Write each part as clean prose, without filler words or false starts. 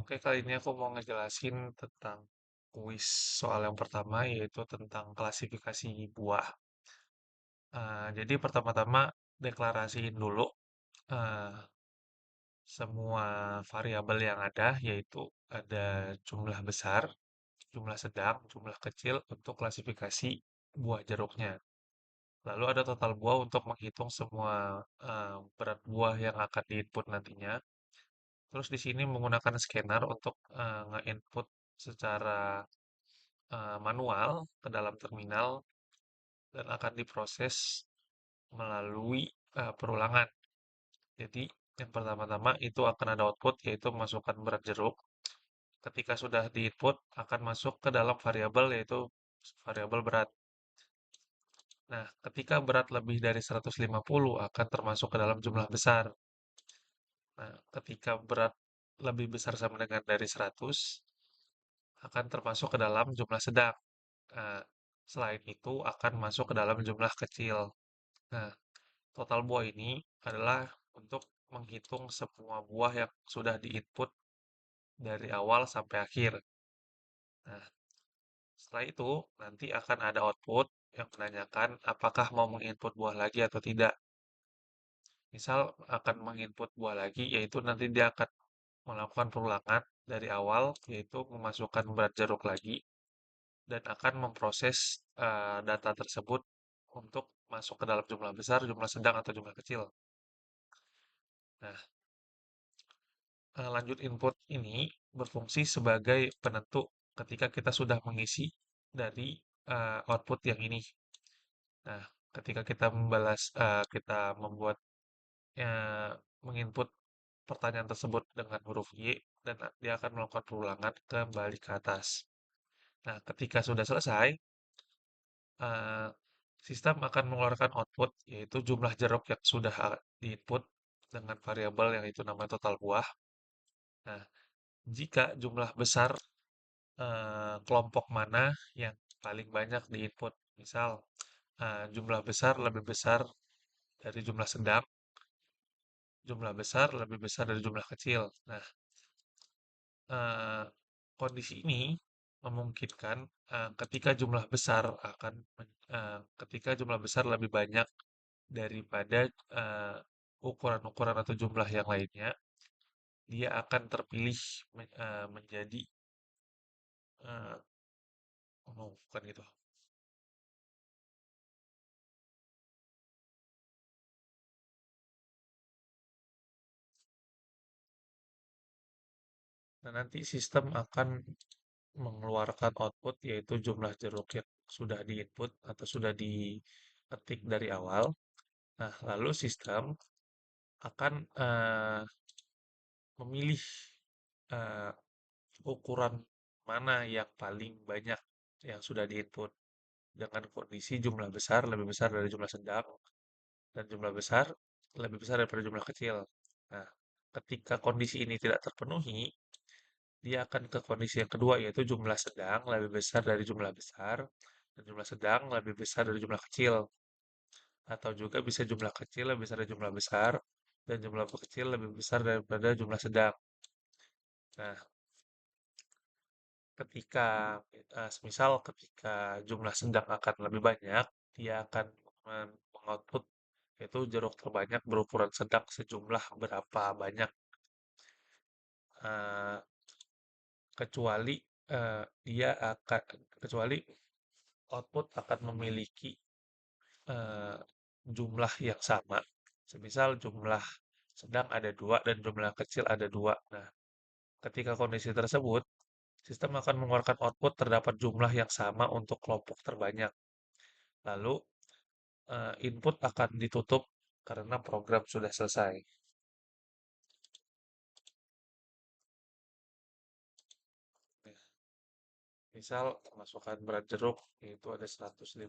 Oke, kali ini aku mau ngejelasin tentang kuis soal yang pertama, yaitu tentang klasifikasi buah. Jadi pertama-tama deklarasiin dulu eh, semua variabel yang ada, yaitu ada jumlah besar, jumlah sedang, jumlah kecil untuk klasifikasi buah jeruknya. Lalu ada total buah untuk menghitung semua berat buah yang akan diinput nantinya. Terus di sini menggunakan scanner untuk nge-input secara manual ke dalam terminal dan akan diproses melalui perulangan. Jadi yang pertama-tama itu akan ada output yaitu masukkan berat jeruk. Ketika sudah di-input akan masuk ke dalam variabel yaitu variabel berat. Nah, ketika berat lebih dari 150 akan termasuk ke dalam jumlah besar. Nah, ketika berat lebih besar sama dengan dari 100 akan termasuk ke dalam jumlah sedang. Nah, selain itu akan masuk ke dalam jumlah kecil. Nah, total buah ini adalah untuk menghitung semua buah yang sudah diinput dari awal sampai akhir. Nah, setelah itu nanti akan ada output yang menanyakan apakah mau menginput buah lagi atau tidak. Misal akan menginput buah lagi, yaitu nanti dia akan melakukan perulangan dari awal, yaitu memasukkan berat jeruk lagi, dan akan memproses data tersebut untuk masuk ke dalam jumlah besar, jumlah sedang, atau jumlah kecil. Nah, lanjut input ini berfungsi sebagai penentu ketika kita sudah mengisi dari output yang ini. Nah, ketika kita kita membuat menginput pertanyaan tersebut dengan huruf Y dan dia akan melakukan perulangan kembali ke atas. Nah, ketika sudah selesai, eh, sistem akan mengeluarkan output yaitu jumlah jeruk yang sudah diinput dengan variabel yang itu namanya total buah. Nah, jika jumlah besar kelompok mana yang paling banyak diinput. Misal, jumlah besar lebih besar dari jumlah sedang, jumlah besar lebih besar dari jumlah kecil. Nah, eee, kondisi ini memungkinkan ketika jumlah besar ketika jumlah besar lebih banyak daripada ukuran-ukuran atau jumlah yang lainnya, dia akan terpilih menjadi eee, oh, bukan gitu. Nah, nanti sistem akan mengeluarkan output yaitu jumlah jeruk yang sudah diinput atau sudah diketik dari awal. Nah, lalu sistem akan memilih eh, ukuran mana yang paling banyak yang sudah diinput dengan kondisi jumlah besar lebih besar dari jumlah sedang dan jumlah besar lebih besar daripada jumlah kecil. Nah, ketika kondisi ini tidak terpenuhi, dia akan ke kondisi yang kedua yaitu jumlah sedang lebih besar dari jumlah besar dan jumlah sedang lebih besar dari jumlah kecil atau juga bisa jumlah kecil lebih besar dari jumlah besar dan jumlah kecil lebih besar daripada jumlah sedang. Nah, ketika semisal ketika jumlah sedang akan lebih banyak, dia akan mengoutput yaitu jeruk terbanyak berukuran sedang sejumlah berapa banyak. Eh, kecuali dia akan kecuali output akan memiliki eh, jumlah yang sama. Semisal jumlah sedang ada dua dan jumlah kecil ada dua. Nah, ketika kondisi tersebut, sistem akan mengeluarkan output terdapat jumlah yang sama untuk kelompok terbanyak. Lalu input akan ditutup karena program sudah selesai. Misal masukkan berat jeruk yaitu ada 150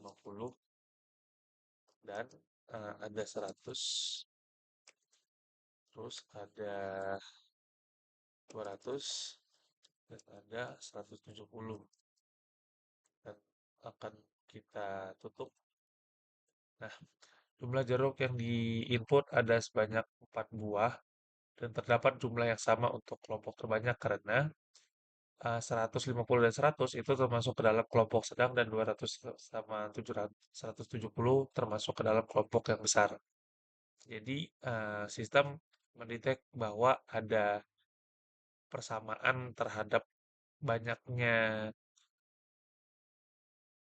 dan ada 100, terus ada 200 dan ada 170 dan akan kita tutup. Nah, jumlah jeruk yang diinput ada sebanyak 4 buah dan terdapat jumlah yang sama untuk kelompok terbanyak karena 150 dan 100 itu termasuk ke dalam kelompok sedang dan 200 sama 700, 170 termasuk ke dalam kelompok yang besar. Jadi sistem mendetek bahwa ada persamaan terhadap banyaknya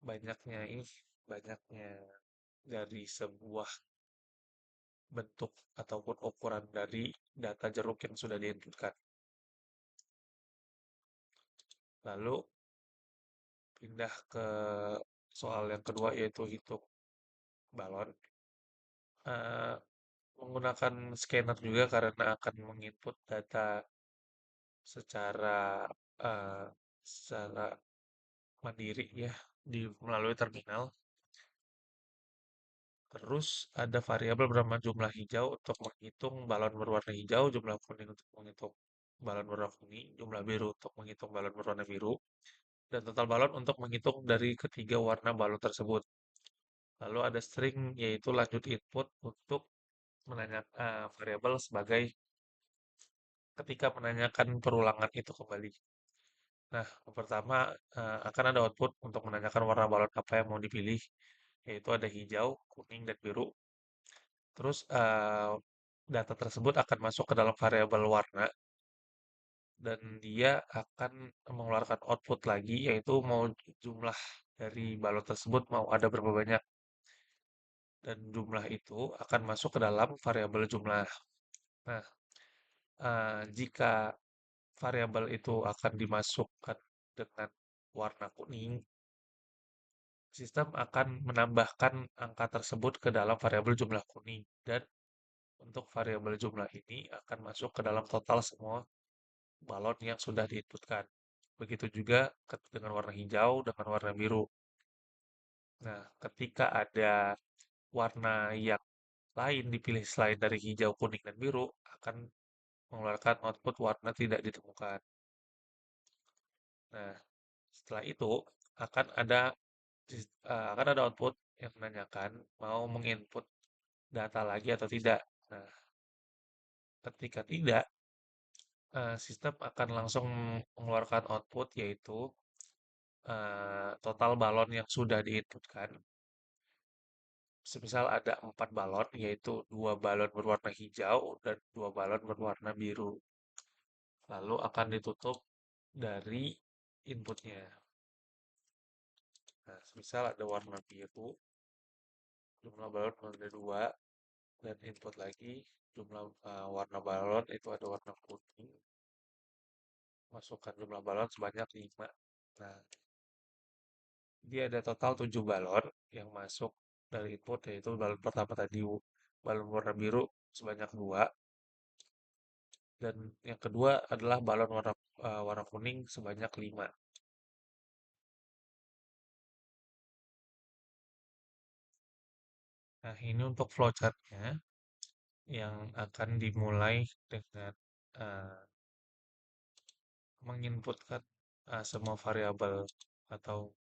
banyaknya ini banyaknya dari sebuah bentuk ataupun ukuran dari data jeruk yang sudah diinputkan. Lalu pindah ke soal yang kedua yaitu hitung balon. Eh, Menggunakan scanner juga karena akan menginput data secara eh, secara mandiri ya di melalui terminal. Terus ada variabel bernama jumlah hijau untuk menghitung balon berwarna hijau, jumlah kuning untuk menghitung balon berwarna kuning, jumlah biru untuk menghitung balon berwarna biru, dan total balon untuk menghitung dari ketiga warna balon tersebut. Lalu ada string yaitu lanjut input untuk menanyakan variabel sebagai ketika menanyakan perulangan itu kembali. Nah, yang pertama akan ada output untuk menanyakan warna balon apa yang mau dipilih, yaitu ada hijau, kuning, dan biru. Terus data tersebut akan masuk ke dalam variabel warna dan dia akan mengeluarkan output lagi, yaitu mau jumlah dari balon tersebut mau ada berapa banyak. Dan jumlah itu akan masuk ke dalam variabel jumlah. Nah, jika variabel itu akan dimasukkan dengan warna kuning, sistem akan menambahkan angka tersebut ke dalam variabel jumlah kuning dan untuk variabel jumlah ini akan masuk ke dalam total semua balon yang sudah diinputkan. Begitu juga dengan warna hijau dengan warna biru. Nah, ketika ada warna yang lain dipilih selain dari hijau, kuning, dan biru akan mengeluarkan output warna tidak ditemukan. Nah, setelah itu akan ada output yang menanyakan mau menginput data lagi atau tidak. Nah, ketika tidak, sistem akan langsung mengeluarkan output yaitu total balon yang sudah diinputkan. Semisal ada 4 balon, yaitu 2 balon berwarna hijau dan 2 balon berwarna biru. Lalu akan ditutup dari inputnya. Nah, semisal ada warna biru, jumlah balon ada 2, dan input lagi jumlah warna balon itu ada warna kuning, masukkan jumlah balon sebanyak 5. Nah, dia ada total 7 balon yang masuk dari input, yaitu balon pertama tadi balon warna biru sebanyak 2, dan yang kedua adalah balon warna kuning sebanyak 5. Nah, ini untuk flowchart-nya yang akan dimulai dengan eh, menginputkan semua variabel atau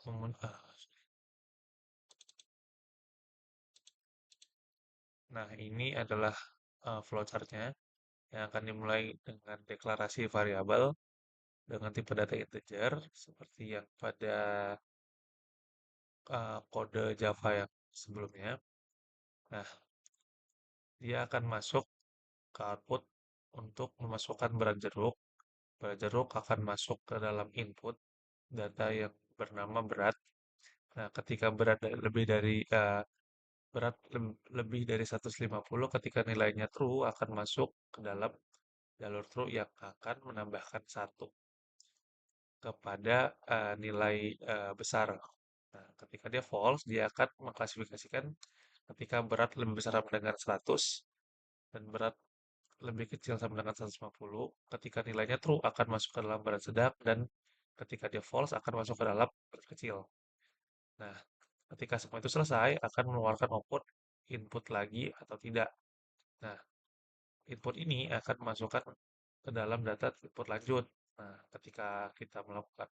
memun- eh, nah, ini adalah flowchart-nya yang akan dimulai dengan deklarasi variabel dengan tipe data integer seperti yang pada kode Java yang sebelumnya. Nah, dia akan masuk ke output untuk memasukkan berat jeruk. Berat jeruk akan masuk ke dalam input data yang bernama berat. Nah, ketika berat lebih dari lebih dari 150, ketika nilainya true akan masuk ke dalam jalur true yang akan menambahkan satu kepada nilai besar. Nah, ketika dia false, dia akan mengklasifikasikan ketika berat lebih besar sama dengan 100 dan berat lebih kecil sama dengan 150, ketika nilainya true akan masuk ke dalam berat sedang dan ketika dia false akan masuk ke dalam berat kecil. Nah, ketika semua itu selesai akan mengeluarkan output input lagi atau tidak. Nah, input ini akan masukkan ke dalam data input lanjut. Nah, ketika kita melakukan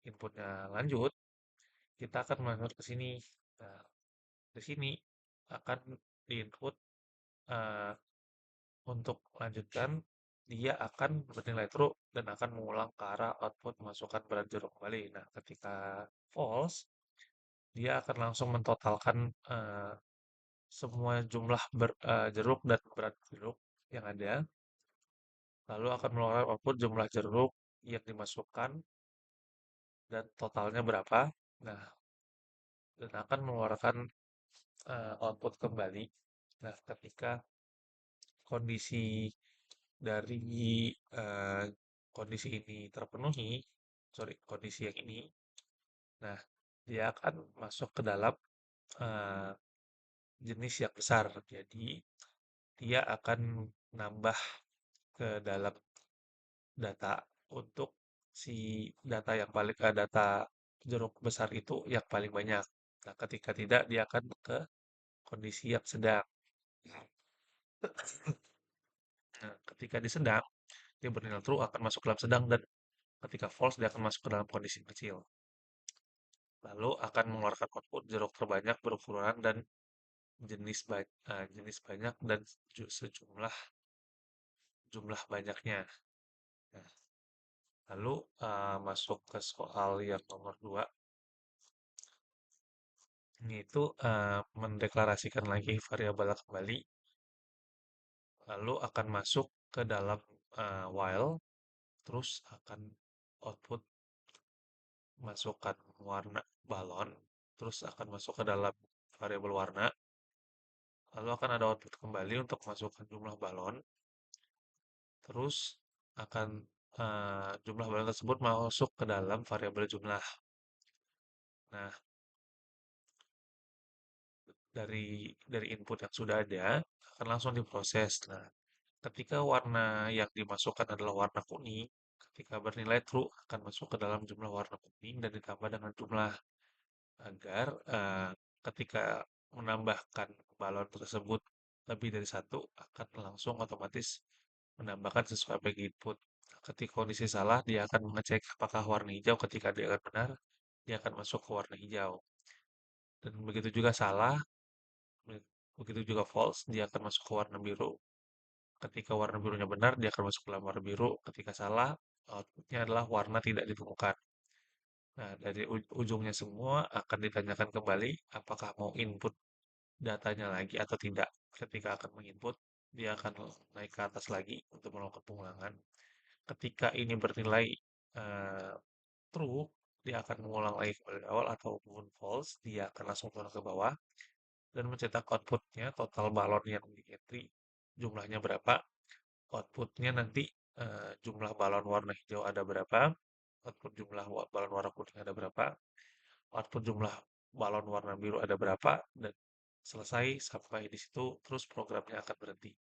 inputnya lanjut, kita akan masuk ke sini. Nah, di sini akan diinput Untuk lanjutkan, dia akan bernilai true dan akan mengulang ke arah output masukkan berat jeruk kembali. Nah, ketika false, dia akan langsung mentotalkan semua jumlah jeruk dan berat jeruk yang ada, lalu akan mengeluarkan output jumlah jeruk yang dimasukkan dan totalnya berapa. Nah, dan akan mengeluarkan output kembali. Nah, ketika kondisi dari eh, kondisi ini terpenuhi, sorry, kondisi yang ini, nah, dia akan masuk ke dalam eh, jenis yang besar. Jadi, dia akan nambah ke dalam data untuk si data jeruk besar itu yang paling banyak. Nah, ketika tidak, dia akan ke kondisi yang sedang. Nah, ketika di sedang, dia bernilai true akan masuk ke dalam sedang dan ketika false dia akan masuk ke dalam kondisi kecil. Lalu akan mengeluarkan output jeruk terbanyak berukuran dan jenis banyak dan sejumlah jumlah banyaknya. Nah, lalu masuk ke soal yang nomor 2, ini itu mendeklarasikan lagi variabel kembali, lalu akan masuk ke dalam while, terus akan output masukkan warna balon, terus akan masuk ke dalam variabel warna, lalu akan ada output kembali untuk masukkan jumlah balon, terus akan jumlah balon tersebut masuk ke dalam variabel jumlah. Nah, dari input yang sudah ada akan langsung diproses. Nah, ketika warna yang dimasukkan adalah warna kuning, ketika bernilai true akan masuk ke dalam jumlah warna kuning dan ditambah dengan jumlah agar ketika menambahkan balon tersebut lebih dari satu akan langsung otomatis menambahkan sesuai bagi input. Ketika kondisi salah, dia akan mengecek apakah warna hijau. Ketika dia akan benar, dia akan masuk ke warna hijau. Dan begitu juga salah, begitu juga false, dia akan masuk ke warna biru. Ketika warna birunya benar, dia akan masuk ke dalam warna biru. Ketika salah, outputnya adalah warna tidak ditemukan. Nah, dari ujungnya semua akan ditanyakan kembali apakah mau input datanya lagi atau tidak. Ketika akan menginput, dia akan naik ke atas lagi untuk melakukan pengulangan. Ketika ini bernilai eh, true, dia akan mengulang lagi kembali dari awal ataupun false, dia akan langsung turun ke bawah dan mencetak outputnya total balon yang di entry jumlahnya berapa, outputnya nanti jumlah balon warna hijau ada berapa, output jumlah balon warna kuning ada berapa, output jumlah balon warna biru ada berapa, dan selesai sampai di situ terus programnya akan berhenti.